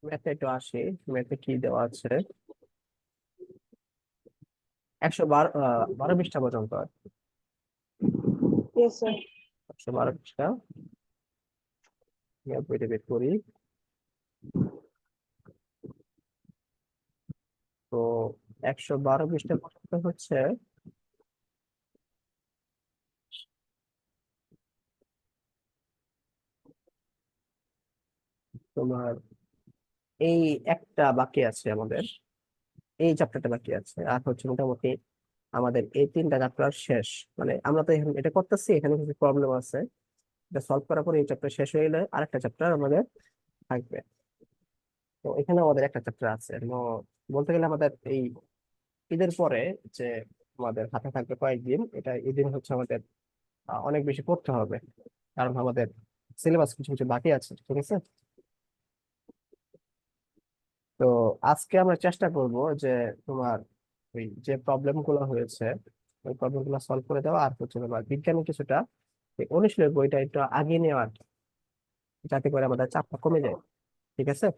ম্যাথে একটু আসি। ম্যাথে কি দেওয়া আছে? 112 12 পৃষ্ঠা পর্যন্ত। Yes, sir. 112 পৃষ্ঠা। বইটা বের করি। তো 112 পৃষ্ঠা পর্যন্ত হচ্ছে তোমার এই একটা বাকি আছে আমাদের, এই চ্যাপ্টারটা বাকি আছে, আর হচ্ছে মোটামুটি আমাদের এই 3টা চ্যাপ্টার শেষ। মানে আমরা তো এখন এটা করতেছি, এখানে কিছু প্রবলেম আছে, এটা সলভ করার পরে এই চ্যাপ্টার শেষ হয়ে গেলে আরেকটা চ্যাপ্টার আমাদের থাকবে। তো এখানে আমাদের একটা চ্যাপ্টার আছে বলতে গেলে আমাদের এই ঈদের পরে যে আমাদের হাতে থাকবে কয়েকদিন, এটা এদিন হচ্ছে আমাদের অনেক বেশি পড়তে হবে, কারণ আমাদের সিলেবাস কিছু কিছু বাকি আছে, ঠিক আছে? তো আজকে আমরা চেষ্টা করব যে তোমার ওই যে প্রবলেম গুলো হয়েছে ওই প্রবলেম গুলো সলভ করে দেওয়া, আর হচ্ছে তোমার বিজ্ঞানের কিছুটা এই অনুশীলনের বইটা একটু আগে নেওয়ার, যাতে করে আমাদের চাপটা কমে যায়, ঠিক আছে?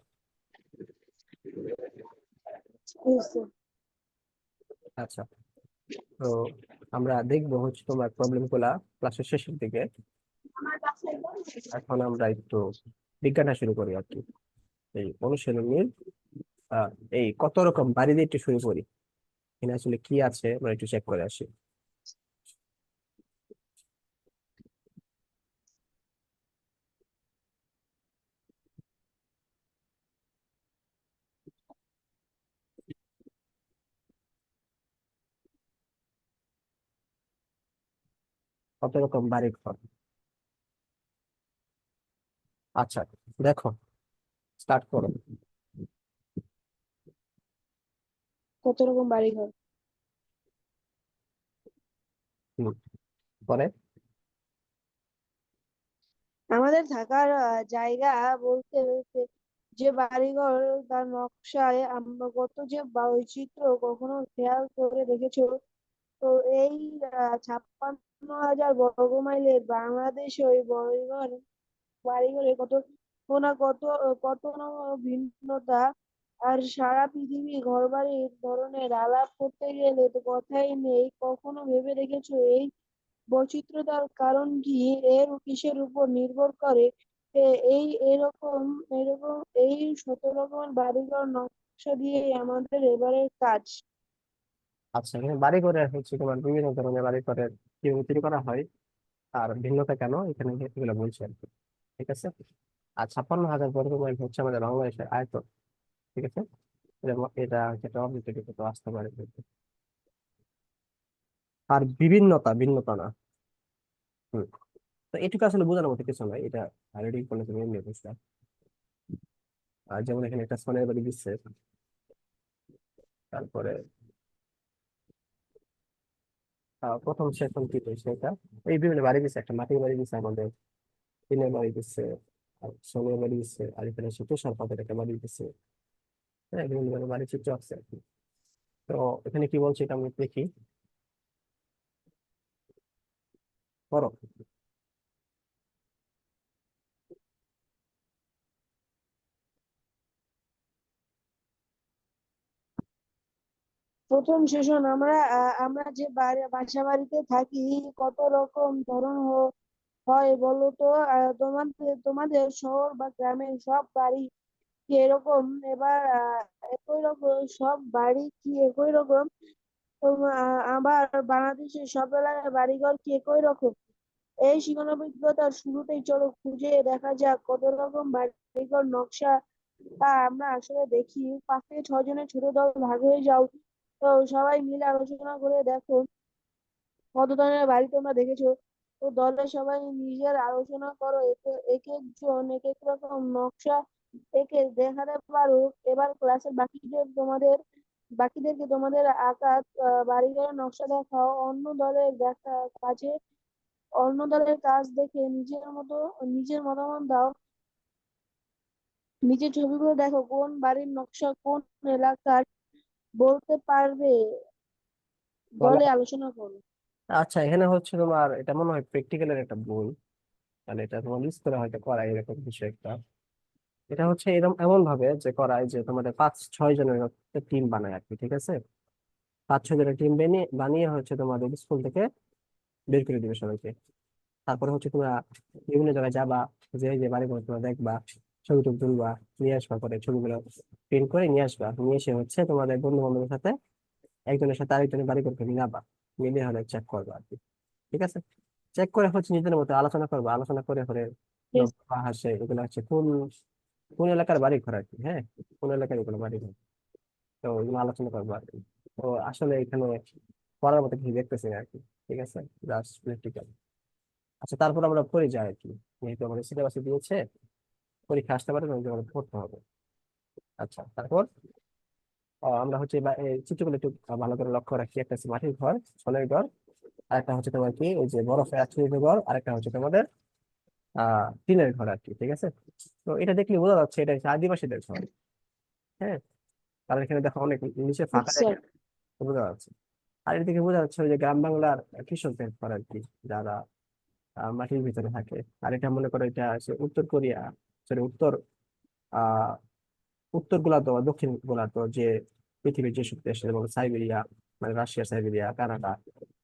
Yes, sir. আচ্ছা। তো আমরা দেখবো হচ্ছে তোমার প্রবলেম গুলা ক্লাসের শেষের দিকে। এখন আমরা একটু বিজ্ঞানটা শুরু করি আর কি। এই অনুশীলনীর আহ, এই কত রকম বাড়ি দিয়ে একটু শুরু করি। এখানে আসলে কি আছে আমরা একটু চেক করে আসি। কত রকম বাড়ি ঘর। আচ্ছা, দেখো, স্টার্ট করো। কত রকম বাড়িঘর? হুম, পরে। আমাদের থাকার জায়গা বলতে যে বাড়িঘর, তার নকশায় আমরা কত যে বৈচিত্র্য কখনো খেয়াল করে দেখেছো? তো এই 56,000 বর্গ মাইলের বাংলাদেশে ওই বাড়িঘরে কত না কত না ভিন্নতা। আর সারা পৃথিবী ঘরবাড়ির ধরনের আলাপ করতে গেলে তো কথাই নেই। কখনো ভেবে দেখেছো এই বৈচিত্র্যতার কারণ কি? এর কিসের উপর নির্ভর করে? এই এরকম এরকম এই 17 রকমের বাড়িঘর নকশা দিয়ে আমাদের এবারের কাজ। আচ্ছা, এখানে বাড়ি ঘরে হচ্ছে তোমার বিভিন্ন ধরনের বাড়ি ঘরের কিভাবে তৈরি করা হয় আর ভিন্নতা কেন, এখানে এগুলো বলছে আর কি, ঠিক আছে? আর 56,000 বর্গ মাইল হচ্ছে আমাদের বাংলাদেশের আয়তন, ঠিক আছে? এটা যেটা অবজেক্টিভ তো আসতে পারে কিন্তু। আর বিভিন্নতা ভিন্নতা না। হুম। তো এটুকু আসলে বোঝানোর মতো কিছু নয়, এটা রিডিং করলে তুমি এমনি বুঝবে। আর যেমন এখানে একটা সোনের বাড়ি দিচ্ছে, তারপরে প্রথম সেকশন কি রয়েছে এটা, এই বিভিন্ন বাড়ি দিচ্ছে, একটা মাটির বাড়ি দিচ্ছে আমাদের, টিনের বাড়ি দিচ্ছে, আর সোনের বাড়ি দিচ্ছে, আর এখানে হচ্ছে তুষার পাতের একটা বাড়ি দিচ্ছে। হ্যাঁ, বিভিন্ন ধরনের বাড়ির চিত্র আছে আর কি। তো এখানে কি বলছে এটা আমি দেখি, পড়ো। প্রথম সেশন, আমরা যে বাসা বাড়িতে থাকি, কত রকম ধরন হয় বলো তো? তোমাদের তোমাদের শহর বা গ্রামের সব বাড়ি কি এরকম? এবার একই রকম সব বাড়ি কি একই রকম? আবার বাংলাদেশের সব এলাকার বাড়িঘর কি একই রকম? এই শিক্ষানবিজ্ঞতার শুরুতেই চলো খুঁজে দেখা যাক কত রকম বাড়িঘর নকশা তা আমরা আসলে দেখি। 5 থেকে 6 জনের ছোট দল ভাগ হয়ে যাও, তো সবাই মিলে আলোচনা করে দেখো কত ধরনের বাড়ি তোমরা দেখেছো। তো দলে সবাই নিজের আলোচনা করো, এক একজন এক এক রকম নকশা এঁকে দেখাতে পারো। এবার ক্লাসের বাকিদেরকে তোমাদের আঁকা বাড়িঘরের নকশা দেখাও। অন্য দলের কাজ দেখে নিজের মতামত দাও। নিচের ছবিগুলো দেখো, কোন বাড়ির নকশা কোন এলাকার বলতে পারবে? বলো। দলে আলোচনা করো। আচ্ছা, এখানে হচ্ছে তোমার এটা মনে হয় প্র্যাকটিক্যালের একটা বই, মানে এটা তোমার লিস্ট করে হয়তো করা এরকম কিছু একটা। এটা হচ্ছে এরকম এমন ভাবে যে করায় যে তোমাদের 5-6 জনের টিম বানায় আর কি, ঠিক আছে? 5-6 জনের টিম বানিয়ে বানিয়ে হচ্ছে তোমাদের স্কুল থেকে বের করে দিবে সবাইকে। তারপরে হচ্ছে তোমরা বিভিন্ন জায়গায় যাবা, যে যে বাড়িগুলো তোমরা দেখবা, ছবি টবি তুলবা, নিয়ে আসবা, পরে ছবিগুলো প্রিন্ট করে নিয়ে আসবা, নিয়ে এসে হচ্ছে তোমাদের বন্ধু বান্ধবের সাথে একজনের সাথে আরেকজনের বাড়ি করে মিলাবা, মিলিয়ে হলে চেক করবা আর কি, ঠিক আছে? চেক করে হচ্ছে নিজেদের মধ্যে আলোচনা করবা, আলোচনা করে করে Yes. হাসে এগুলো হচ্ছে কোন কোন এলাকার বাড়ি ঘর আর কি, হ্যাঁ, কোন এলাকার এগুলো বাড়ি ঘর, তো এগুলো আলোচনা করবো আর কি। তো আসলে এখানে পড়ার মতো কিছু দেখতেছি না আর কি, ঠিক আছে, জাস্ট প্র্যাকটিক্যাল। আচ্ছা, তারপর আমরা পড়ে যাই আর কি, যেহেতু আমাদের সিলেবাসে দিয়েছে পরীক্ষা আসতে পারে, তখন আমাদের পড়তে হবে। আচ্ছা, তারপর আমরা হচ্ছে এই চিত্রগুলো একটু ভালো করে লক্ষ্য রাখি। একটা হচ্ছে মাটির ঘর, ছলের ঘর, আর একটা হচ্ছে তোমার কি ওই যে বরফে আচ্ছাদিত ঘর, আর একটা হচ্ছে তোমাদের টিনের ঘর আর কি, ঠিক আছে? তো এটা দেখলে বোঝা যাচ্ছে এটা হচ্ছে আদিবাসীদের ঘর, হ্যাঁ, কারণ এখানে দেখো অনেক নিচে Yes, ফাঁকা sir. জায়গা, বোঝা যাচ্ছে। আর এদিকে বোঝা যাচ্ছে ওই যে গ্রাম বাংলার কৃষকদের ঘর আর কি, যারা মাটির ভিতরে থাকে। আর এটা মনে করো এটা আছে উত্তর কোরিয়া, সরি উত্তর আহ উত্তর গোলার্ধ বা দক্ষিণ গোলার্ধ, যে পৃথিবীর যেসব দেশ, যেমন সাইবেরিয়া, মানে রাশিয়া, সাইবেরিয়া, কানাডা,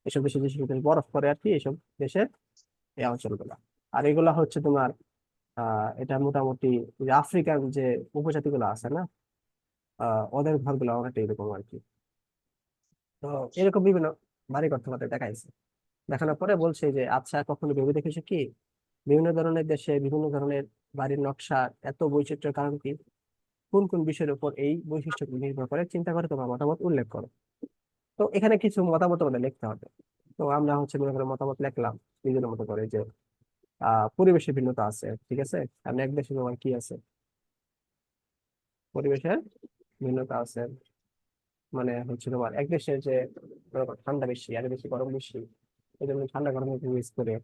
এসব দেশে যেসব দেশে বরফ পড়ে আর কি, এসব দেশের এই অঞ্চলগুলা। আর এগুলা হচ্ছে তোমার এটা মোটামুটি যে আফ্রিকান যে উপজাতিগুলো আছে না, ওদের ঘরগুলো অনেকটা এরকম আর কি। তো এরকম বিভিন্ন বাড়িঘর তোমাদের দেখাইছে, দেখানোর পরে বলছে যে আচ্ছা, কখনো ভেবে দেখেছো কি বিভিন্ন ধরনের দেশে বিভিন্ন ধরনের বাড়ির নকশা এত বৈচিত্র্যের কারণ কি? কোন কোন বিষয়ের উপর এই বৈশিষ্ট্যগুলো নির্ভর করে, চিন্তা করে তোমার মতামত উল্লেখ করো। তো এখানে কিছু মতামত আমাদের লিখতে হবে। তো আমরা হচ্ছে মনে করে মতামত লিখলাম নিজের মতো করে যে পরিবেশের ভিন্নতা আছে, ঠিক আছে, কারণ এক দেশে তোমার কি আছে, পরিবেশের ভিন্নতা আছে, মানে হচ্ছে তোমার এক দেশে যে মনে করো ঠান্ডা বেশি আর বেশি গরম বেশি, এই জন্য ঠান্ডা গরম ইউজ করে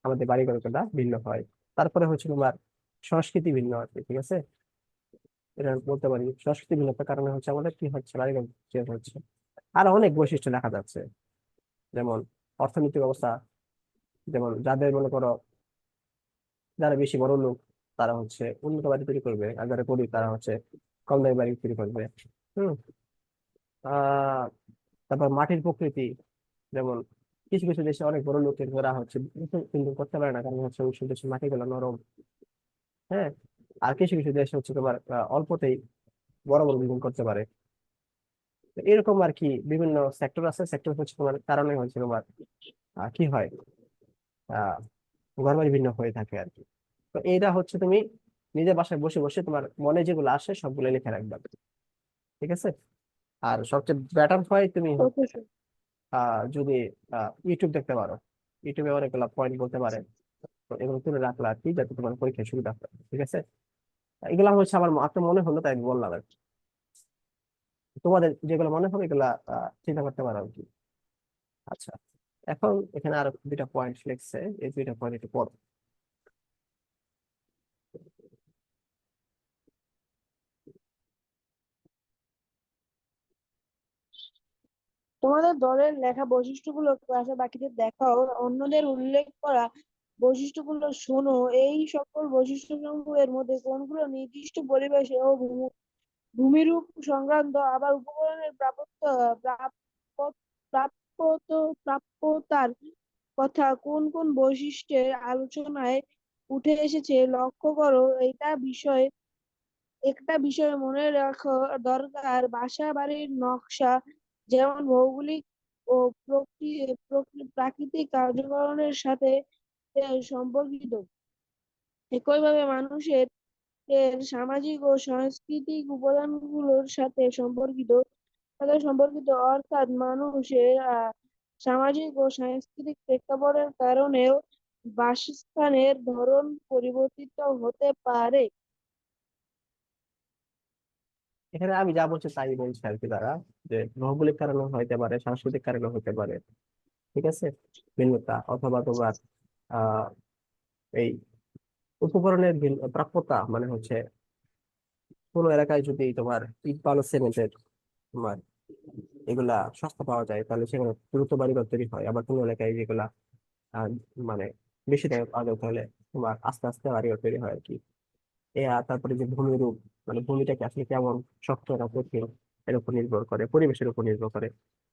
আমাদের বাড়ি ঘরগুলা ভিন্ন হয়। তারপরে হচ্ছে তোমার সংস্কৃতি ভিন্ন আছে, ঠিক আছে, এটা বলতে পারি সংস্কৃতি ভিন্নতার কারণে হচ্ছে আমাদের কি হচ্ছে, বাড়ি ঘর চেঞ্জ হচ্ছে। আর অনেক বৈশিষ্ট্য দেখা যাচ্ছে, যেমন অর্থনৈতিক অবস্থা, যেমন যাদের মনে করো যারা বেশি বড় লোক তারা হচ্ছে উন্নত বাড়ি তৈরি করবে, আর যারা গরিব তারা হচ্ছে কম দামি বাড়ি তৈরি করবে। হম আহ তারপর মাটির প্রকৃতি, যেমন কিছু কিছু দেশে অনেক বড় লোকের ঘোরা হচ্ছে কিন্তু করতে পারে না, কারণ হচ্ছে ওই সব দেশের মাটিগুলো নরম, হ্যাঁ। আর কিছু কিছু দেশ হচ্ছে তোমার অল্পতেই বড় বড় বিল্ডিং করতে পারে। তো এরকম আর কি বিভিন্ন সেক্টর আছে, সেক্টর হচ্ছে তোমার কারণে হচ্ছে তোমার কি হয়, আহ ঘর বাড়ি ভিন্ন হয়ে থাকে আর কি। তো এইটা হচ্ছে তুমি নিজের বাসায় বসে বসে তোমার মনে যেগুলো আসে সবগুলো লিখে রাখবে, ঠিক আছে? আর সবচেয়ে বেটার হয় তুমি Okay, sir. যদি ইউটিউব দেখতে পারো, ইউটিউবে অনেকগুলো পয়েন্ট বলতে পারে, তো এগুলো তুলে রাখলা আর কি, যাতে তোমার পরীক্ষায় সুবিধা হয়, ঠিক আছে? এগুলো হচ্ছে আমার আপনার মনে হলো তাই আমি বললাম আর কি। তোমাদের যেগুলো মনে হবে এগুলা চিন্তা করতে পারো আর কি। আচ্ছা, এখন এখানে আরো দুইটা পয়েন্ট লিখছে, এই দুইটা পয়েন্ট একটু পড়ো। তোমাদের দলের লেখা বৈশিষ্ট্যগুলো ক্লাসে বাকিদের দেখাও, অন্যদের উল্লেখ করা বৈশিষ্ট্যগুলো শোনো। এই সকল বৈশিষ্ট্যসমূহের মধ্যে কোনগুলো নির্দিষ্ট পরিবেশে ও ভূমিরূপ সংক্রান্ত, আবার উপকরণের প্রাপ্যত প্রাপ্যতার কথা কোন কোন বৈশিষ্ট্যের আলোচনায় উঠে এসেছে লক্ষ্য করো। একটা বিষয় মনে রাখা দরকার, বাসা বাড়ির নকশা যেমন ভৌগোলিক ও প্রাকৃতিক কার্যকারণের সাথে সম্পর্কিত, একইভাবে মানুষের সামাজিক ও সাংস্কৃতিক উপাদানগুলোর সাথে সম্পর্কিত, অর্থাৎ মানুষের সামাজিক ও সাংস্কৃতিক প্রেক্ষাপটের কারণেও বাসস্থানের ধরন পরিবর্তিত হতে পারে। এখানে আমি যা বলছি তাই বলছি আর কি, তারা যে ভৌগোলিক কারণে হইতে পারে, সাংস্কৃতিক কারণে হতে পারে, ঠিক আছে, ভিন্নতা, অথবা তোমার আহ এই উপকরণের প্রাপ্যতা, মানে হচ্ছে কোনো এলাকায় যদি তোমার ইট বালু সিমেন্টের তোমার এগুলা সস্তা পাওয়া যায়, তাহলে সেখানে দ্রুত বাড়িঘর তৈরি হয়। আবার কোনো এলাকায় যেগুলা আহ, মানে বেশি দামে পাওয়া যায়, তাহলে তোমার আস্তে আস্তে বাড়িঘর তৈরি হয় আর কি। তারপরে যে ভূমিরূপ, মানে ভূমিটাকে আসলে কেমন, শক্ত না কঠিন, এর উপর নির্ভর করে, পরিবেশের উপর নির্ভর করে।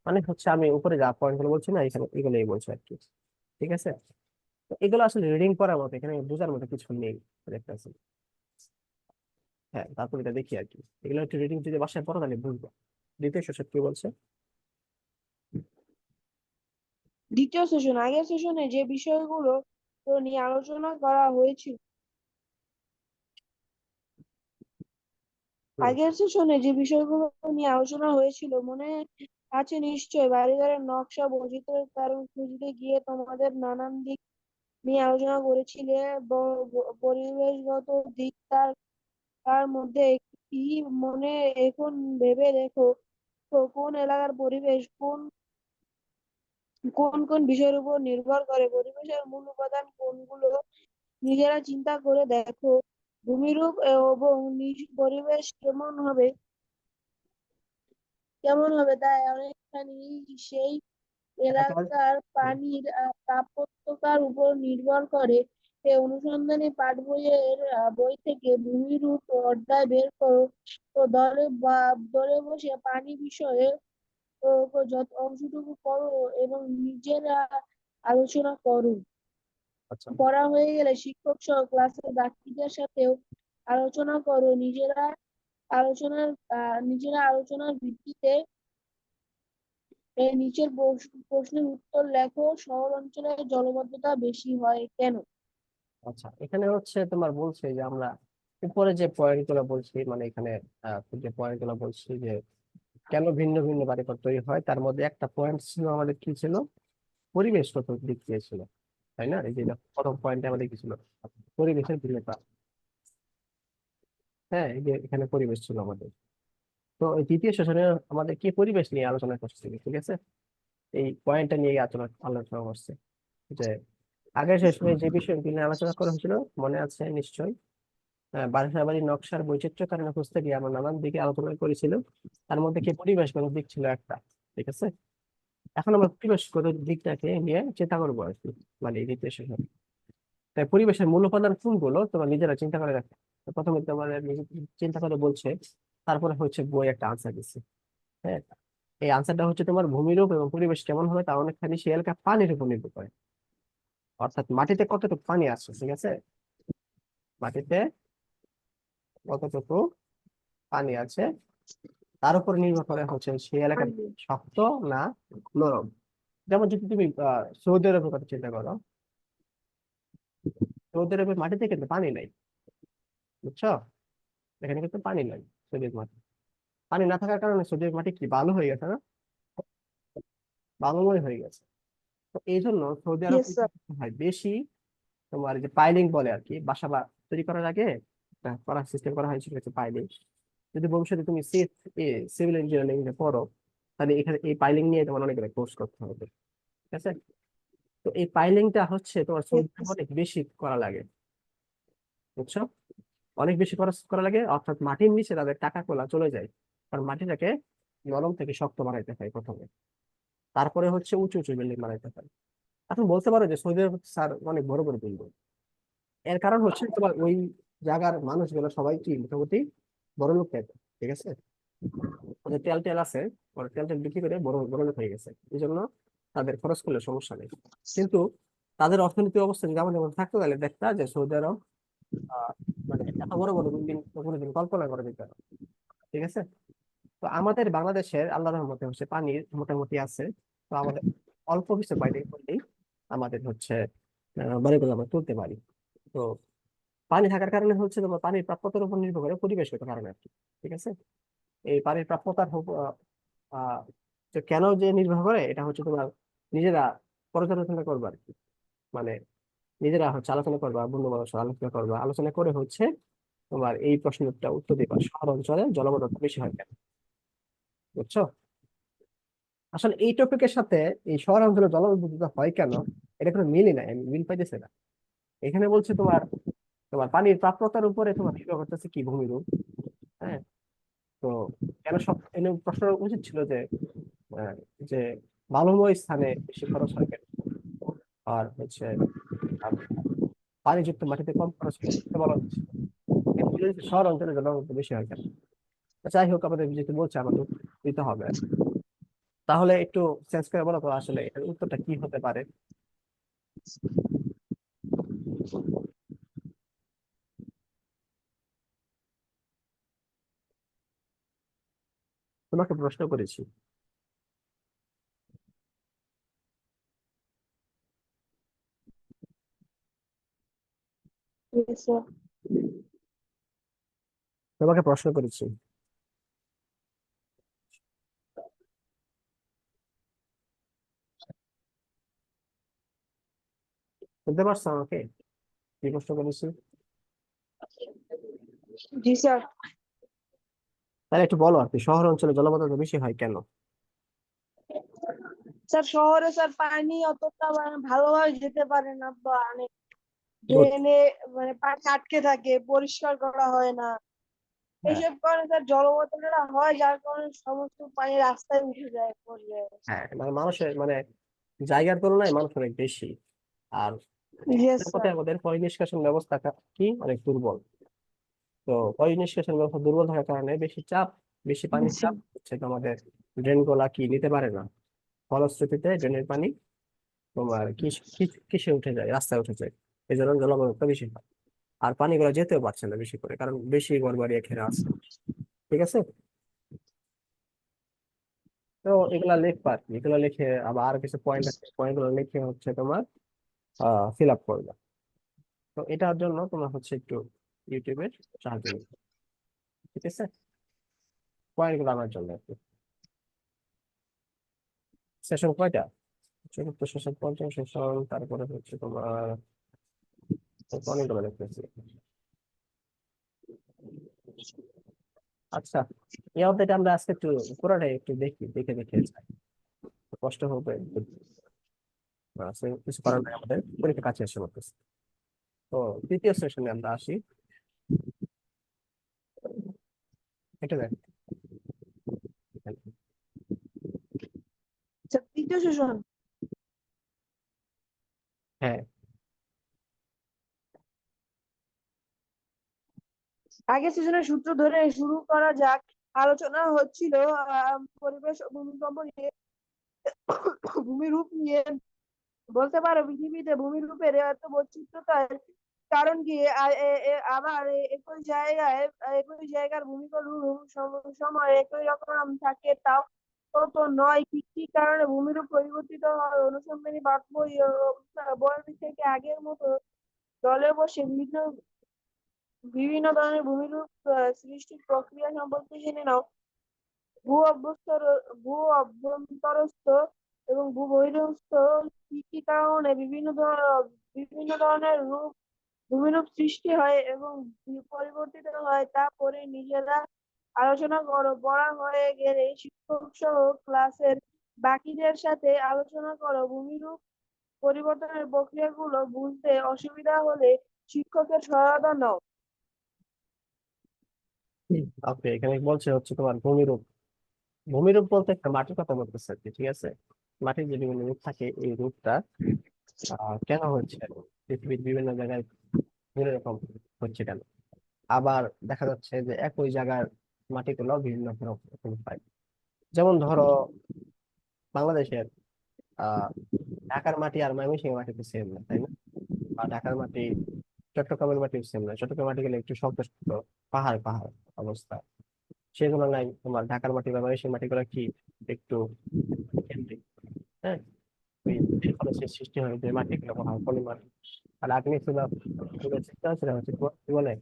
মানে হচ্ছে আমি উপরে যা পয়েন্ট গুলো বলছি না, এখানে এগুলোই বলছি আর কি। ঠিক আছে। তো এগুলো আসলে রিডিং করার মতো, এখানে বোঝার মতো কিছু নেই দেখতেছি। হ্যাঁ, তারপর এটা দেখি আর কি, এগুলো একটু রিডিং যদি বাসায় পড়ো তাহলে বুঝবো। দ্বিতীয় শোষক কি বলছে? দ্বিতীয় সেশন, আগের সেশনে যে বিষয়গুলো তো নিয়ে আলোচনা করা হয়েছিল, হুম। আগের সেশনে যে বিষয়গুলো নিয়ে আলোচনা হয়েছিল মনে আছে নিশ্চয়? বাড়িঘরের নকশা বৈচিত্র্যের কারণ খুঁজতে গিয়ে তোমাদের নানান দিক নিয়ে আলোচনা করেছিলে। পরিবেশগত দিক তার তার মধ্যে কি মনে এখন ভেবে দেখো তো, কোন এলাকার পরিবেশ কোন কোন কোন বিষয়ের উপর নির্ভর করে, পরিবেশের মূল উপাদান কোনগুলো নিজেরা চিন্তা করে দেখো। ভূমিরূপ এবং নিজ পরিবেশ কেমন হবে তাই অনেকখানি সেই এটা তোমার এলাকার পানির তাপমাত্রার উপর নির্ভর করে। এই অনুসন্ধানী পাঠ বই থেকে ভূমিরূপ অধ্যায় বের করো ও দলে বসে পানি বিষয়ে যত অংশটুকু পড়ো এবং নিজেরা আলোচনা করো। আচ্ছা। পড়া হয়ে গেলে শিক্ষক সহ ক্লাসের বাকিদের সাথেও আলোচনা করো। আলোচনার নিজেরা আলোচনার ভিত্তিতে নিচের প্রশ্নের উত্তর লেখো। শহর অঞ্চলে জলবদ্ধতা বেশি হয় কেন? আচ্ছা, এখানে হচ্ছে তোমার বলছে যে আমরা উপরে যে পয়েন্ট গুলো বলছি, মানে এখানে যে পয়েন্ট গুলো বলছি যে কেন ভিন্ন ভিন্ন বাড়িঘর তৈরি হয়, তার মধ্যে একটা পয়েন্ট ছিল আমাদের কি ছিল, পরিবেশগত দিক দিয়ে ছিল, তাই না? এই যে প্রথম পয়েন্টে আমাদের কি ছিল, পরিবেশের ভিন্নতা। হ্যাঁ, এই যে এখানে পরিবেশ ছিল আমাদের। তো এই তৃতীয় সেশনে আমাদের কি পরিবেশ নিয়ে আলোচনা করছে, ঠিক আছে? এই পয়েন্টটা নিয়ে আলোচনা আলোচনা করছে যে আগের সেশনে যে বিষয়গুলো নিয়ে আলোচনা করা হয়েছিল, মনে আছে নিশ্চয়ই। বাসা বাড়ির নকশার বৈচিত্র্য কারণে খুঁজতে গিয়ে আমরা নানান দিকে আলোচনা করেছিল, তার মধ্যে কি পরিবেশগত দিক ছিল একটা। ঠিক আছে। এখন আমরা পরিবেশগত দিকটাকে নিয়ে চিন্তা করবো আর কি, মানে এই দ্বিতীয় সেশন। তাই পরিবেশের মূল উপাদান কোনগুলো তোমার নিজেরা চিন্তা করে রাখো। তো প্রথমে তোমার নিজে চিন্তা করে বলছে, তারপরে হচ্ছে বই একটা আনসার দিচ্ছে। হ্যাঁ, এই আনসারটা হচ্ছে তোমার ভূমিরূপ এবং পরিবেশ কেমন হবে তা অনেকখানি সেই এলাকা পানির উপর নির্ভর করে। অর্থাৎ মাটিতে কতটুকু পানি আছে, ঠিক আছে, মাটিতে কতটুকু পানি আছে তার উপর নির্ভর করে হচ্ছে সেই এলাকার শক্ত না নরম। যেমন যদি তুমি সৌদি আরবের কথা চিন্তা করো, সৌদি আরবের মাটিতে কিন্তু পানি নাই, বুঝছো? এখানে কিন্তু পানি নাই সৌদির মাটি। পানি না থাকার কারণে সৌদির মাটি কি বালু হয়ে গেছে না, বালুময় হয়ে গেছে। তো এই জন্য সৌদি আরব ইয়েস স্যার। হয় বেশি তোমার যে পাইলিং বলে আর কি, তৈরি করার আগে করার সিস্টেম করা হয়েছিল হচ্ছে পাইলিং। যদি ভবিষ্যতে তুমি সিভিল ইঞ্জিনিয়ারিং এ পড়ো, তাহলে এখানে এই পাইলিং নিয়ে তোমার অনেক কোর্স করতে হবে। ঠিক আছে। তো এই পাইলিংটা হচ্ছে তোমার সৌদি আরবে অনেক বেশি করা লাগে, বুঝছো? অনেক বেশি খরচ করা লাগে, অর্থাৎ মাটির নিচে তাদের টাকা কোলা চলে যায়। কারণ মাটিটাকে নরম থেকে শক্ত বানাইতে হয় প্রথমে, তারপরে হচ্ছে উঁচু উঁচু বিল্ডিং বানাইতে হয়। এখন বলতে পারো যে সৌদি আরব স্যার অনেক বড় বড় বিল্ডিং। এর কারণ হচ্ছে তোমার ওই জায়গার মানুষগুলো সবাই কি মোটামুটি বড় লোক টাইপের। ঠিক আছে। ওদের তেল টেল আছে, ওরা তেল টেল বিক্রি করে বড় বড় লোক হয়ে গেছে, এই জন্য তাদের খরচ করলে সমস্যা নেই। কিন্তু তাদের অর্থনৈতিক অবস্থা যদি আমাদের মধ্যে থাকতো তাহলে দেখতা যে সৌদি আরব আহ, মানে এত বড় বড় বিল্ডিং কোনোদিন কল্পনা করে দিতে পারে। ঠিক আছে। তো আমাদের বাংলাদেশের আল্লাহ রহমতে হচ্ছে পানির মোটামুটি আছে। তো আমাদের অল্প কিছু বাইরে করলেই আমাদের হচ্ছে বাড়িগুলো আমরা তুলতে পারি। তো পানি থাকার কারণে হচ্ছে তোমার পানির প্রাপ্যতার উপর নির্ভর করে পরিবেশগত কারণে আর কি। ঠিক আছে। এই পানির প্রাপ্যতার আহ যে কেন যে নির্ভর করে, এটা হচ্ছে তোমার নিজেরা পর্যালোচনা করবা আর কি। মানে নিজেরা হচ্ছে আলোচনা করবা, বন্ধু বান্ধবের সাথে আলোচনা করবা, আলোচনা করে হচ্ছে তোমার এই প্রশ্নটা উত্তর দিবা, শহর অঞ্চলে জলবদ্ধতা বেশি হয় কেন, বুঝছো? আসলে এই টপিকের সাথে এই শহর অঞ্চলে জলবদ্ধতা হয় কেন, এটা কোনো মিলই নাই, আমি মিল পাইতেছি না। এখানে বলছে তোমার তোমার পানির প্রাপ্যতার উপরে তোমার নির্ভর করতেছে কি ভূমিরূপ। হ্যাঁ। তো কেন সব এনে প্রশ্ন উচিত ছিল যে আহ, যে বালুময় স্থানে বেশি খরচ হয় কেন, আর হচ্ছে আহ, পানিযুক্ত মাটিতে কম খরচ হয় কেন, এটা বলা উচিত ছিল। শহর অঞ্চলে জলবায়ু বেশি হয় কেন? যাই হোক, আমাদের যেহেতু বলছে আমাদের দিতে হবে, তাহলে একটু চেঞ্জ করে বলো তো আসলে এটার উত্তরটা কি হতে পারে। তোমাকে প্রশ্ন করেছি। Yes, sir. তোমাকে প্রশ্ন করেছি। বুঝতে পারছো আমাকে কি প্রশ্ন করেছি? জি স্যার। তাহলে একটু বলো আর কি, শহর অঞ্চলে জলবদ্ধতা বেশি হয় কেন? স্যার শহরে স্যার পানি অতটা ভালোভাবে যেতে পারে না, বা অনেক গুড। ড্রেনে পানি আটকে থাকে, পরিষ্কার করা হয় না। হ্যাঁ, এইসব কারণে স্যার জলবদ্ধতা হয়, যার কারণে সমস্ত পানি রাস্তায় উঠে যায় পর্যায়ে। হ্যাঁ, মানে মানুষের মানে জায়গার তুলনায় মানুষ অনেক বেশি। আর ইয়েস এর মধ্যে স্যার। আমাদের পয় নিষ্কাশন ব্যবস্থা কি অনেক দুর্বল। তো পয় নিষ্কাশন ব্যবস্থা দুর্বল থাকার কারণে বেশি চাপ, বেশি পানির চাপ হচ্ছে তো আমাদের ড্রেন গুলা কি নিতে পারে না। ফলশ্রুতিতে ড্রেনের পানি তোমার কিসে উঠে যায়, রাস্তায় উঠে যায়। এই জন্য জলবদ্ধতা বেশি হয়। আর পানিগুলো যেতেও পারছে না বেশি করে, কারণ বেশি ঘর বাড়ি ঘেরা আছে। ঠিক আছে। তো এগুলা লিখবা আর কি, এগুলো লিখে আবার আর কিছু পয়েন্ট আছে, পয়েন্ট গুলো লিখে হচ্ছে তোমার ফিল আপ করবে। তো এটার জন্য তোমার হচ্ছে একটু ইউটিউবের সাহায্য নিতে হবে। ঠিক আছে, পয়েন্ট গুলো আনার জন্য আর কি। সেশন কয়টা? চতুর্থ সেশন, পঞ্চম সেশন, তারপরে হচ্ছে তোমার অনেকগুলো লিখতেছি। আচ্ছা, এই অধ্যায়টা আমরা আজকে একটু পুরোটাই একটু দেখি, দেখে দেখে যাই। কষ্ট হবে কিছু করার নাই, আমাদের পরীক্ষা কাছে এসে পড়তেছে। তো তৃতীয় সেশনে আমরা আসি। এটা দেখ। স্যার তৃতীয় সেশন। হ্যাঁ, আগের সেশনের সূত্র ধরে শুরু করা যাক। আলোচনা হচ্ছিল পরিবেশ ও ভূমিকম্প নিয়ে, ভূমিরূপ নিয়ে। বলতে পারো পৃথিবীতে ভূমিরূপের এত বৈচিত্র্যতার কারণ কি? আবার একই জায়গার ভূমিরূপ সময় একই রকম থাকে, তাও তো নয়। কি কি কারণে ভূমিরূপ পরিবর্তিত হয়? অনুসন্ধানী বাদ বই বই থেকে আগের মতো দলে বসে বিভিন্ন বিভিন্ন ধরনের ভূমিরূপ সৃষ্টির প্রক্রিয়া সম্পর্কে জেনে নাও। ভূ অভ্যন্তর ভূ অভ্যন্তরস্থ এবং ভূ বহির্স্থ কি কি কারণে বিভিন্ন ধরনের ভূমিরূপ সৃষ্টি হয় এবং পরিবর্তিত হয়, তা পরে নিজেরা আলোচনা করো। পড়া হয়ে গেলে শিক্ষক সহ ক্লাসের বাকিদের সাথে আলোচনা করো। ভূমিরূপ পরিবর্তনের প্রক্রিয়াগুলো বুঝতে অসুবিধা হলে শিক্ষকের সহায়তা নাও। ওকে, এখানে বলছে হচ্ছে তোমার ভূমিরূপ। ভূমিরূপ বলতে একটা মাটির কথা বলতেছে আর কি। ঠিক আছে, মাটির যে বিভিন্ন রূপ থাকে, এই রূপটা কেন হচ্ছে পৃথিবীর বিভিন্ন জায়গায় বিভিন্ন রকম হচ্ছে কেন। আবার দেখা যাচ্ছে যে একই জায়গার মাটিগুলো বিভিন্ন রকম হয়। যেমন ধরো বাংলাদেশের আহ ঢাকার মাটি আর ময়মনসিংহের মাটি তো সেম না, তাই না? বা ঢাকার মাটি চট্টগ্রামের মাটি সেম না, চট্টগ্রামের মাটি গেলে একটু শক্ত শক্ত, পাহাড় পাহাড় অবস্থা। সেই তুলনায় তোমার ঢাকার মাটি বা ময়মনসিংহের মাটিগুলো কি একটু কেন্দ্রিক। হ্যাঁ, ওই এর ফলে সে সৃষ্টি হয় যে মাটিগুলো বলা হয় পলিমার। আর আগ্নেয় শিলা, এগুলো চিন্তা সেটা হচ্ছে তোমার কি বলে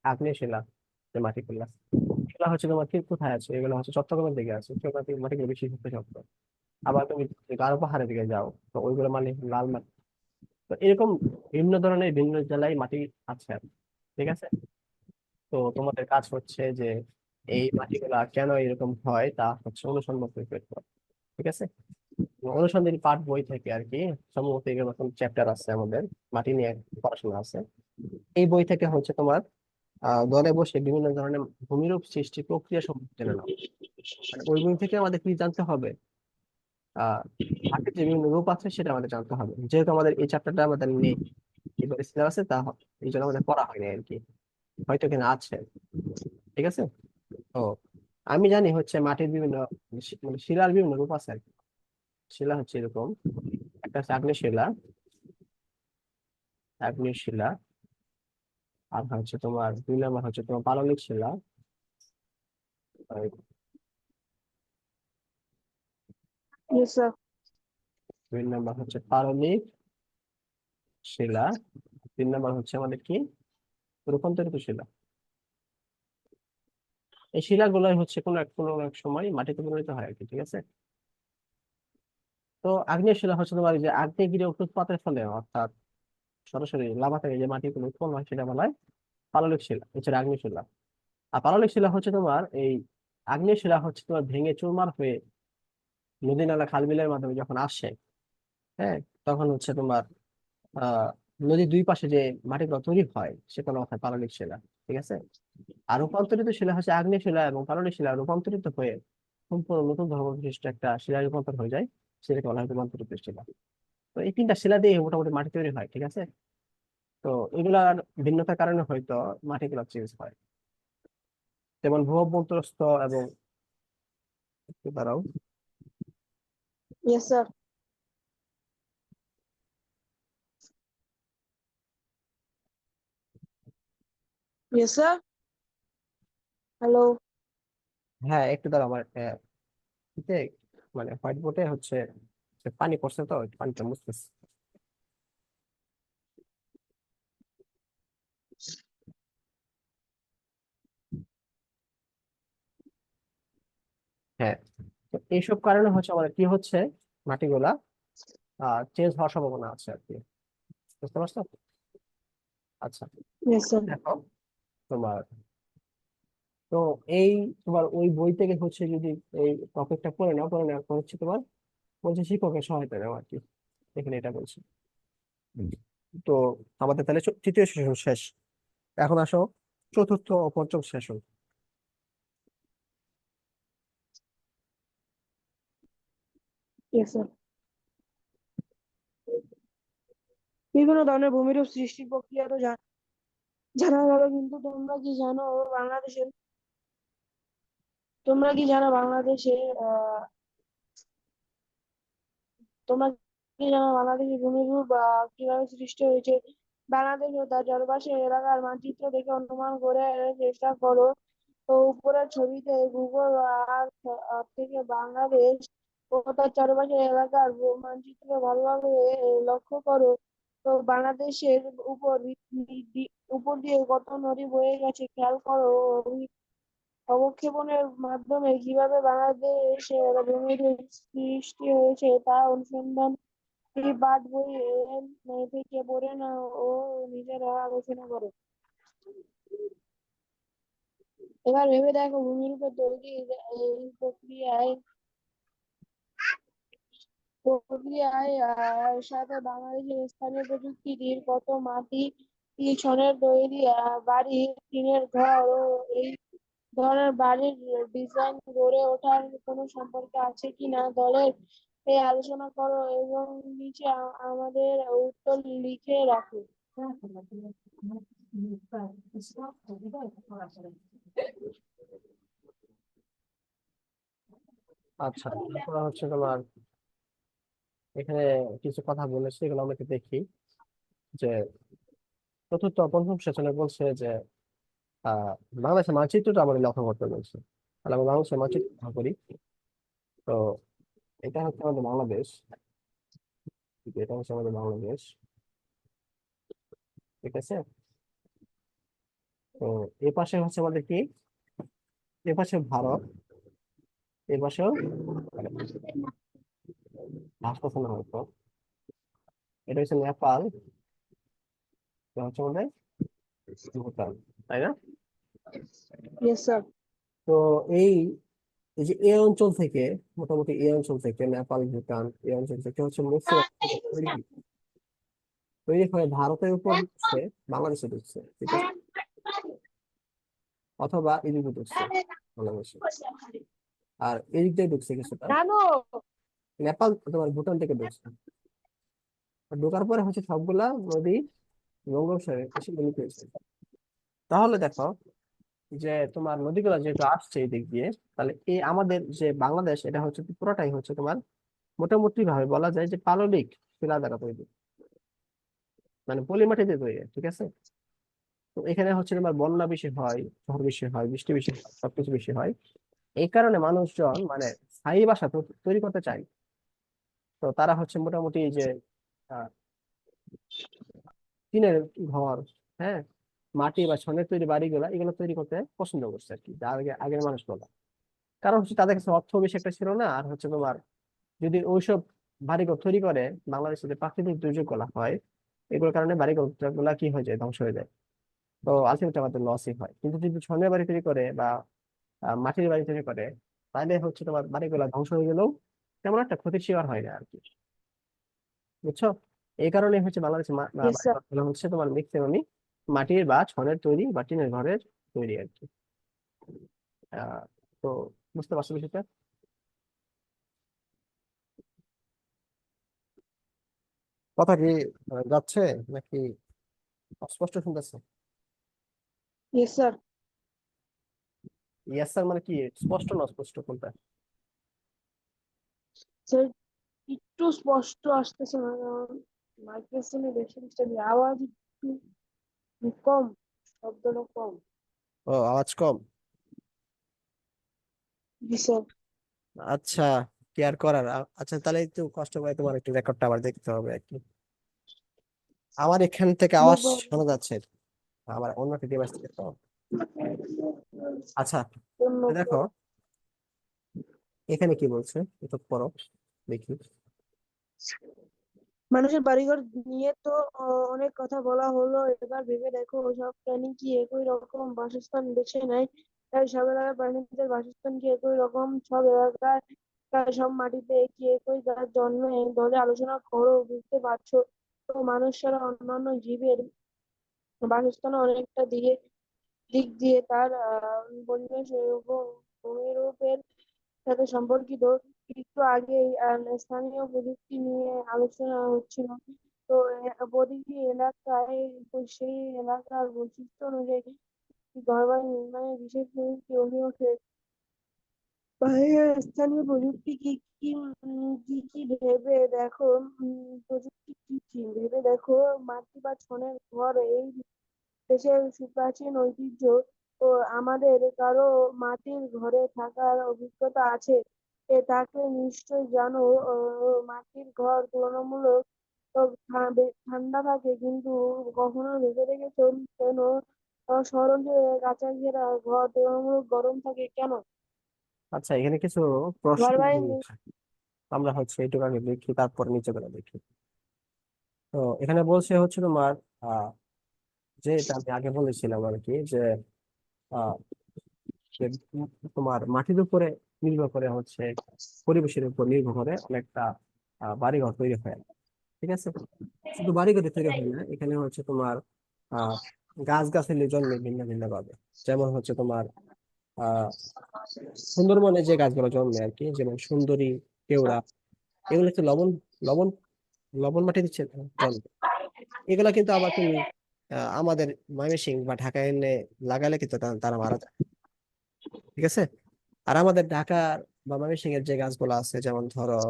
আগ্নেয় শিলা, যে মাটিগুলা, এগুলো হচ্ছে তোমার কি কোথায় আছে? এগুলো হচ্ছে চট্টগ্রামের দিকে আছে, চট্টগ্রামের মাটিগুলো বেশি শক্ত শক্ত। আবার তুমি যদি গারো পাহাড়ের দিকে যাও, তো ওইগুলো মানে লাল মাটি। তো এরকম ভিন্ন ধরনের ভিন্ন জেলায় মাটি আছে আর কি। ঠিক আছে। তো তোমাদের কাজ হচ্ছে যে এই মাটিগুলা কেন এরকম হয় তা হচ্ছে অনুসন্ধান করে বের করা। ঠিক আছে। অনুসন্ধানী পাঠ বই থেকে আর কি, সম্ভবত এরকম চ্যাপ্টার আছে আমাদের, মাটি নিয়ে পড়াশোনা আছে। এই বই থেকে হচ্ছে তোমার দলে বসে বিভিন্ন ধরনের ভূমিরূপ সৃষ্টি প্রক্রিয়া সম্পর্কে জেনে নাও। মানে ওই বই থেকে আমাদের কি জানতে হবে? আহ মাটির যে বিভিন্ন রূপ আছে সেটা আমাদের জানতে হবে, যেহেতু আমাদের এই চ্যাপ্টারটা আমাদের নেই, এবারে সিলেবাসে তা এই জন্য আমাদের পড়া হয়নি আর কি। হয়তো এখানে আছে, ঠিক আছে। তো আমি জানি হচ্ছে মাটির বিভিন্ন মানে শিলার বিভিন্ন রূপ আছে আর কি। শিলা হচ্ছে এরকম, একটা হচ্ছে আগ্নেয় শিলা, আগ্নেয় শিলা। আর হচ্ছে তোমার 2 নম্বর হচ্ছে তোমার পাললিক শিলা। আর ইয়েস স্যার। 2 নম্বর হচ্ছে পাললিক শিলা। 3 নম্বর হচ্ছে আমাদের কি, রূপান্তরিত শিলা। এই শিলাগুলোই হচ্ছে কোনো এক সময় মাটিতে পরিণত হয় আর কি, ঠিক আছে। তো আগ্নেয় শিলা হচ্ছে তোমার এই যে আগ্নেয়গিরি উৎপাতের ফলে, অর্থাৎ সরাসরি লাভা থেকে যে মাটিগুলো উৎপন্ন হয় সেটা বলা হয় পাললিক শিলা, এছাড়া আগ্নেয় শিলা। আর পাললিক শিলা হচ্ছে তোমার এই আগ্নেয় শিলা হচ্ছে তোমার ভেঙে চুরমার হয়ে নদী নালা খাল বিলের মাধ্যমে যখন আসে, হ্যাঁ, তখন হচ্ছে তোমার আহ নদীর দুই পাশে যে মাটিগুলো তৈরি হয় সেগুলো হয় পাললিক শিলা, ঠিক আছে। আর রূপান্তরিত শিলা হচ্ছে আগ্নেয় শিলা এবং পাললিক শিলা রূপান্তরিত হয়ে সম্পূর্ণ নতুন ধর্ম বিশিষ্ট একটা শিলা রূপান্তর হয়ে যায়, সেটাকে বলা হয় রূপান্তরিত শিলা। তো এই 3টা শিলা দিয়ে মোটামুটি মাটি তৈরি হয়, ঠিক আছে। তো এগুলার ভিন্নতার কারণে হয়তো মাটিগুলো চেঞ্জ হয়, যেমন ভূমধ্যস্থ এবং, একটু দাঁড়াও। Yes sir. Yes sir. Hello. হ্যাঁ একটু দাঁড়াও, আমার ইতে মানে হোয়াইট বোর্ডে হচ্ছে যে পানি পড়ছে তো একটু পানিটা মুছতেছে। হ্যাঁ, তো এইসব কারণে হচ্ছে আমাদের কি হচ্ছে, মাটিগুলা চেঞ্জ হওয়ার সম্ভাবনা আছে আর কি, বুঝতে পারছো। আচ্ছা, ইয়েস স্যার। দেখো তোমার, তো এই তোমার ওই বই থেকে হচ্ছে যদি এই টপিকটা পড়ে নাও, পড়ে নেওয়ার পর হচ্ছে তোমার বলছে শিক্ষকের সহায়তা নেওয়া আর কি, এখানে এটা বলছে। তো আমাদের তাহলে তৃতীয় সেশন শেষ, এখন আসো চতুর্থ ও পঞ্চম সেশন। Yes sir. বিভিন্ন ধরনের ভূমিরূপ সৃষ্টির প্রক্রিয়া তো জানা গেল, কিন্তু বাংলাদেশের তোমরা কি জানো বাংলাদেশে আহ তোমরা কি জানো বাংলাদেশের ভূমিরূপ কিভাবে সৃষ্টি হয়েছে? বাংলাদেশ ও তার চারপাশের এলাকার মানচিত্র দেখে অনুমান করে চেষ্টা করো। তো উপরের ছবিতে গুগল আর্থ থেকে বাংলাদেশ ও তার চারপাশের এলাকার মানচিত্র ভালোভাবে লক্ষ্য করো। তো বাংলাদেশের উপর দিয়ে কত নদী বয়ে গেছে খেয়াল করো। অবক্ষেপণের মাধ্যমে কিভাবে বাংলাদেশের ভূমির সৃষ্টি হয়েছে তা অনুসন্ধান এই পাঠ বই থেকে পড়ে নাও ও নিজেরা আলোচনা করো। এবার ভেবে দেখো ভূমিরূপের তৈরির এই প্রক্রিয়ায় সাথে বাংলাদেশের স্থানীয় প্রযুক্তির কত মাটি ছনের তৈরি বাড়ি, টিনের ঘর ও এই ধরনের বাড়ির ডিজাইন গড়ে ওঠার কোনো সম্পর্ক আছে কিনা দলের এই আলোচনা করো এবং নিচে আমাদের উত্তর লিখে রাখো। আচ্ছা, তারপর হচ্ছে তোমার এখানে কিছু কথা বলেছে, এগুলো আমরা একটু দেখি। যে চতুর্থ ও পঞ্চম সেশনে বলছে যে আহ বাংলাদেশের মানচিত্রটা আমাদের লক্ষ্য করতে বলছে। তাহলে আমরা বাংলাদেশের মানচিত্র লক্ষ্য করি। তো এটা হচ্ছে আমাদের বাংলাদেশ, এটা হচ্ছে আমাদের বাংলাদেশ, ঠিক আছে। তো এ পাশে হচ্ছে আমাদের কি, এ পাশে ভারত, এ পাশেও মানে ভাসতেছে না হয়তো, এটা হচ্ছে নেপাল, এটা হচ্ছে আমাদের ভুটান, তাই না। Yes sir. তো এই এই যে এই অঞ্চল থেকে, মোটামুটি এই অঞ্চল থেকে নেপাল ভুটান এই অঞ্চল থেকে হচ্ছে মসৃণ তৈরি তৈরি হয়ে ভারতের উপর ঢুকছে, বাংলাদেশে ঢুকছে, ঠিক আছে, অথবা এদিকে ঢুকছে বাংলাদেশে। আর এদিক দিয়ে ঢুকছে কিছুটা জানো। নেপাল, তোমার ভুটান থেকে ঢুকছে। আর ঢোকার পরে হচ্ছে সবগুলা নদী বঙ্গোপসাগরে এসে মিলিত হয়েছে। তাহলে দেখো যে তোমার নদীগুলো যেহেতু আসছে এই দিক দিয়ে, তাহলে এই আমাদের যে বাংলাদেশ, এটা হচ্ছে পুরোটাই হচ্ছে তোমার মোটামুটি ভাবে বলা যায় যে পাললিক শিলা দ্বারা তৈরি, মানে পলি মাটি দিয়ে তৈরি, ঠিক আছে। তো এখানে হচ্ছে তোমার বন্যা বেশি হয়, ঝড় বেশি হয়, বৃষ্টি বেশি হয়, সবকিছু বেশি হয়। এই কারণে মানুষজন মানে স্থায়ী বাসা তৈরি করতে চায়। তো তারা হচ্ছে মোটামুটি এই যে আহ, টিনের ঘর, হ্যাঁ, মাটি বা ছনের তৈরি বাড়িগুলা এগুলো তৈরি করতে পছন্দ করছে আর কি, যা আগের মানুষগুলো। কারণ হচ্ছে তাদের কাছে অর্থ বেশি একটা ছিল না, আর হচ্ছে তোমার যদি ওইসব বাড়িঘর তৈরি করে, বাংলাদেশে যে প্রাকৃতিক দুর্যোগ গুলা হয়, এগুলোর কারণে বাড়িঘর গুলা কি হয়ে যায়, ধ্বংস হয়ে যায়। তো আলটিমেটলি আমাদের লসই হয়। কিন্তু যদি ছনের বাড়ি তৈরি করে বা মাটির বাড়ি তৈরি করে, তাহলে হচ্ছে তোমার বাড়িগুলা ধ্বংস হয়ে গেলেও তেমন একটা ক্ষতির শিকার হয় না আর কি, বুঝছো। এই কারণে হচ্ছে বাংলাদেশে ইয়েস স্যার। বাড়িঘরগুলো হচ্ছে তোমার ম্যাক্সিমামই মাটির বা ছনের তৈরি বা টিনের ঘরের তৈরি আর কি। আহ তো বুঝতে পারছো বিষয়টা? কথা কি যাচ্ছে নাকি অস্পষ্ট শুনতেছে? Yes sir. ইয়েস স্যার মানে কি, স্পষ্ট না অস্পষ্ট কোনটা? স্যার, একটু স্পষ্ট আসতেছে না, কারণ মাইক্রোফোনে বেশি ডিস্টার্ব, আওয়াজ একটু কম, শব্দটা কম। ও, আওয়াজ কম। জি স্যার। আচ্ছা, কি আর করার। আচ্ছা, তাহলে একটু কষ্ট করে তোমার একটু রেকর্ডটা আবার দেখতে হবে আর কি। আমার এখান থেকে নো আওয়াজ প্রবলেম। শোনা যাচ্ছে, আমার অন্য একটা ডিভাইস থেকে তো। আচ্ছা, নো দেখো প্রবলেম। এখানে কি বলছে, একটু পড়ো দেখি। মানুষের বাড়িঘর নিয়ে তো অনেক কথা বলা হলো, এবার ভেবে দেখো সব প্রাণী কি একই রকম বাসস্থান বেছে নেয়? তাই সব এলাকার প্রাণীদের বাসস্থান কি একই রকম? সব এলাকার সব মাটিতে কি একই গাছ জন্মে? দলে আলোচনা করো, বুঝতে পারছো তো? মানুষ ছাড়া অন্যান্য জীবের বাসস্থান অনেকটা দিক দিয়ে তার পরিবেশ এবং ভূমিরূপের সাথে সম্পর্কিত। একটু আগেই স্থানীয় প্রযুক্তি নিয়ে আলোচনা হচ্ছিল। তো প্রতিটি এলাকায় সেই এলাকার বৈশিষ্ট্য অনুযায়ী ঘরবাড়ি নির্মাণে বিশেষ প্রযুক্তি গড়ে ওঠে। বাইরের স্থানীয় প্রযুক্তি কি ভেবে দেখো। প্রযুক্তি কি ভেবে দেখো, মাটি বা ছনের ঘর এই দেশের সুপ্রাচীন ঐতিহ্য। ও আমাদের কারো মাটির ঘরে থাকার অভিজ্ঞতা আছে, তাকে নিশ্চয় জানো। মাটির ঘর তুলনামূলক ঠান্ডা থাকে, কিন্তু কখনো ভেবে দেখেছো কেন শহরে কাঁচা ঘেরা ঘর তুলনামূলক গরম থাকে কেন? আচ্ছা, এখানে কিছু প্রশ্ন ঘর বাড়ি আমরা হচ্ছে এইটুকু আগে দেখি, তারপর নিচে করে দেখি। তো এখানে বলছে হচ্ছে তোমার আহ যে এটা আমি আগে বলেছিলাম আর কি, যে আহ যে তোমার মাটির উপরে নির্ভর করে হচ্ছে, পরিবেশের উপর নির্ভর করে অনেকটা বাড়িঘর তৈরি হয়। ঠিক আছে, শুধু বাড়িঘর তৈরি হয় না, এখানে হচ্ছে তোমার আহ গাছ গাছালি জন্মে ভিন্ন ভিন্ন ভাবে। যেমন হচ্ছে তোমার আহ সুন্দরবনে যে গাছগুলো জন্মে আর কি, যেমন সুন্দরী, কেওড়া, এগুলো হচ্ছে লবণ লবণ লবণ মাটিতে জন্মে। এগুলা কিন্তু আবার তুমি আমাদের ময়মনসিংহ বা ঢাকায় এনে লাগালে কিন্তু তারা মারা যায়, ঠিক আছে। আর আমাদের ঢাকার বা ময়মনসিংহ এর যে গাছগুলো আছে, যেমন ধরো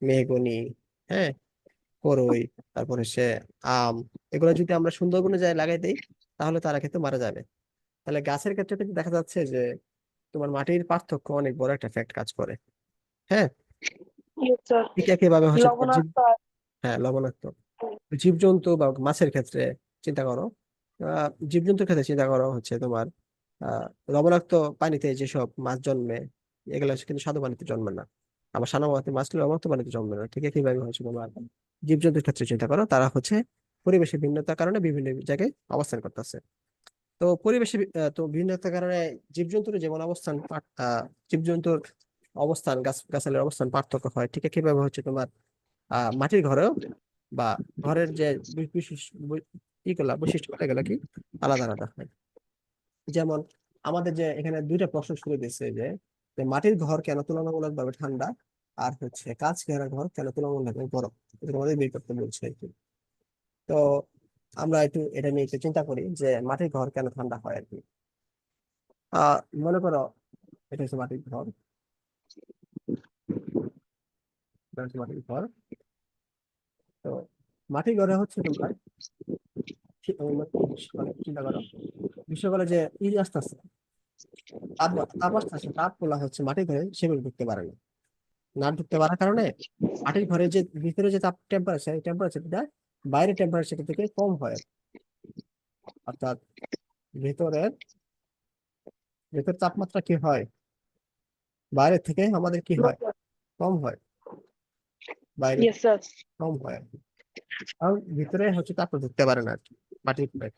মেহগনি, হ্যাঁ, করই, তারপরে সে আম, এগুলো যদি আমরা সুন্দরবনে যাই লাগাই দিই, তাহলে তারা কিন্তু মারা যাবে। তাহলে গাছের ক্ষেত্রে কিন্তু দেখা যাচ্ছে যে তোমার মাটির পার্থক্য অনেক বড় একটা ফ্যাক্ট কাজ করে। হ্যাঁ, ঠিক একইভাবে হচ্ছে তোমার জীব, লবণাক্ত হ্যাঁ, লবণাক্ত জীবজন্তু বা মাছের ক্ষেত্রে চিন্তা করো। জীবজন্তুর ক্ষেত্রে চিন্তা করো হচ্ছে তোমার আহ লবণাক্ত পানিতে যেসব মাছ জন্মে, এগুলো কিন্তু স্বাদু পানিতে জন্মে না। আবার সাদা মাছ লবণাক্ত পানিতে জন্মে না, ঠিক একইভাবে হচ্ছে তোমার জীবজন্তুর ক্ষেত্রে চিন্তা করো, তারা হচ্ছে পরিবেশের ভিন্নতার কারণে বিভিন্ন জায়গায় অবস্থান করতেছে। তো পরিবেশে তো ভিন্নতার কারণে জীবজন্তুর যেমন অবস্থান জীবজন্তুর অবস্থান, গাছ গাছালির অবস্থান পার্থক্য হয়, ঠিক একইভাবে হচ্ছে তোমার মাটির ঘরেও বা ঘরের যে বিশেষ ইগুলা বৈশিষ্ট্য এগুলা কি আলাদা আলাদা হয়। যেমন আমাদের যে এখানে দুইটা প্রশ্ন শুরু দিচ্ছে যে যে মাটির ঘর কেন তুলনামূলকভাবে ঠান্ডা, আর কাঁচ ঘেরা ঘর কেন তুলনামূলকভাবে গরম, এটা তোমাদের বের করতে বলছে আর কি। তো আমরা একটু এটা নিয়ে একটু চিন্তা করি যে মাটির ঘর কেন ঠান্ডা হয় আর কি। মনে করো এটা হচ্ছে মাটির ঘর, এটা হচ্ছে মাটির ঘর। তো মাটির ঘরে হচ্ছে তোমার গ্রীষ্মকালে চিন্তা করো, গ্রীষ্মকালে যে ই আসতেছে, তাপ তাপ আসতেছে, তাপ গুলা হচ্ছে মাটির ঘরে সেগুলো ঢুকতে পারে না। না ঢুকতে পারার কারণে মাটির ঘরে যে ভিতরে যে তাপ টেম্পারেচার, এই টেম্পারেচারটা বাইরের টেম্পারেচার থেকে কম হয়। অর্থাৎ ভেতরের ভেতর তাপমাত্রা কি হয়, বাইরের থেকে আমাদের কি হয়, কম হয়। বাইরে ইয়েস স্যার। কম হয় আর কি। কারণ ভিতরে হচ্ছে তাপটা ঢুকতে পারে না আর কি, মাটির ঘরে।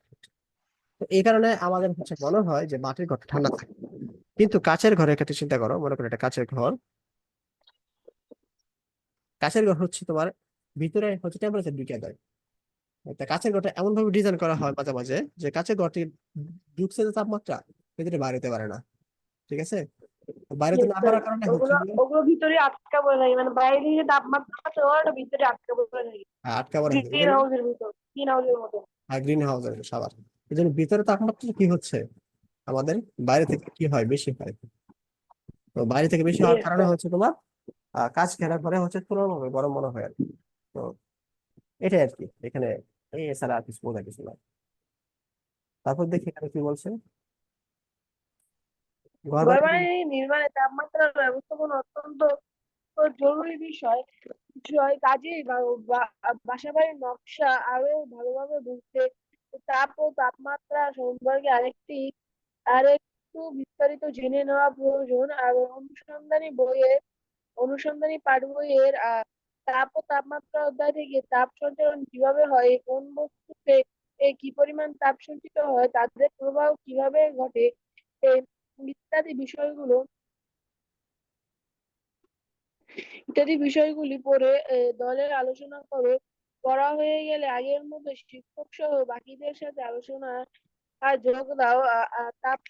তো এই কারণে আমাদের হচ্ছে মনে হয় যে মাটির ঘর ঠান্ডা থাকে। কিন্তু কাচের ঘরের ক্ষেত্রে চিন্তা করো, মনে করো এটা কাচের ঘর। কাচের ঘর হচ্ছে তোমার ভিতরে হচ্ছে টেম্পারেচার ঢুকে দেয়। তা কাচের ঘরটা এমন ভাবে ডিজাইন করা হয় মাঝে মাঝে যে কাচের ঘরটি ঢুকছে যে তাপমাত্রা ভিতরে বাইরে যেতে পারে না। ঠিক আছে, বাইরে তো ইয়েস না স্যার। পারার কারণে হচ্ছে ওগুলো গিয়ে ওগুলো ভিতরে আটকা পড়ে থাকে, মানে বাইরে যে তাপমাত্রা আছে ওটা ভিতরে আটকা পড়ে থাকে, আটকা পড়ে থাকে। এই গ্রিন জন্য হাউসের ভিতর, গ্রিন হাউসের মতো। গ্রিন হাউসের সাবার, এই জন্য ভিতরে তাপমাত্রা কি হচ্ছে আমাদের বাইরে থেকে কি হয়, বেশি হয়। তো বাইরে থেকে বেশি হওয়ার ইয়েস কারণে স্যার। হচ্ছে তোমার কাজ ঘেরার পরে হচ্ছে তুলনামূলক গরম মনে হয় আর কি। তো এটাই আর কি এখানে, এই এছাড়া আর কিছু বোঝা কিছু না। তারপর দেখি এখানে কি বলছে, ঘর ঘর বাড়ি। বাড়ি নির্মাণে তাপমাত্রার ব্যবস্থাপনা অত্যন্ত জরুরি বিষয় বিষয়। কাজেই বাসাবাড়ির নকশা আরো ভালোভাবে বুঝতে তাপ ও তাপমাত্রা সম্পর্কে আরেকটু বিস্তারিত জেনে নেওয়া প্রয়োজন। আর অনুসন্ধানী পাঠ বইয়ের তাপ ও তাপমাত্রা অধ্যায় থেকে তাপ সঞ্চালন কিভাবে হয়, কোন বস্তুতে কি পরিমাণ তাপ সঞ্চিত হয়, তাদের প্রভাব কিভাবে ঘটে, এই ইত্যাদি বিষয়গুলো ইত্যাদি বিষয়গুলি পড়ে দলের আলোচনা করা হয়ে গেলে আগের মতো শিক্ষক সহ বাকিদের সাথে আলোচনা আর যোগ দাও। তাপ